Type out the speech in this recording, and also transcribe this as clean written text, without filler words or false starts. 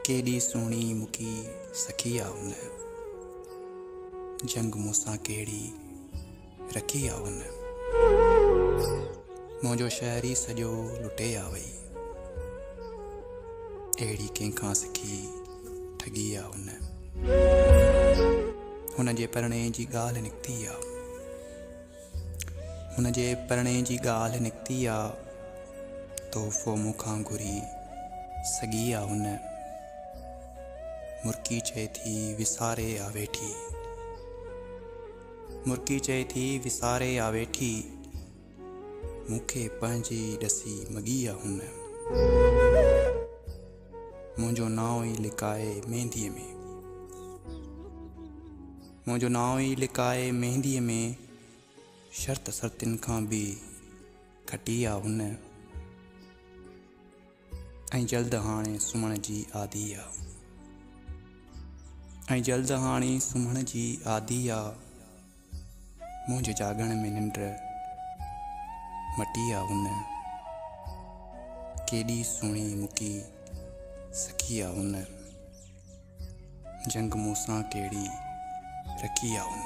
KD सोहणी मुकी सखी आ उन, जंग मूसां केड़ी रखी आ उन। मुंहिंजो शहरी सॼो लुटे आ वई, अहिड़ी कंहिंखां सिखी ठगी आ उन। हुनजे परणे जी ॻाल्हि निकिती आ, हुनजे परणे जी ॻाल्हि निकिती आ, तोहफ़ो मूंखां घुरी सॻी आ उन। मुर्की चए थी विसारे आ वेठी, मुर्की चए थी विसारे आ वेठी, मूंखे पंहिंजी ॾसी मॻी आ हुन। मुंहिंजो नाव ई लिकाए मेहंदीअ में, मुंहिंजो नाव ई लिकाए मेहंदीअ में, शर्त शर्तिन खां बि खटी आ हुन। ऐं जल्द हाणे सुम्हण जी आदी आ, ऐं जल्द हाणे सुम्हण जी आदी आ, मुंहिंजे जागण में निंड मटी आ हुन। केॾी सोहणी मुकी सखी आ हुन, जंग मूंसां केड़ी रखी आ हुन।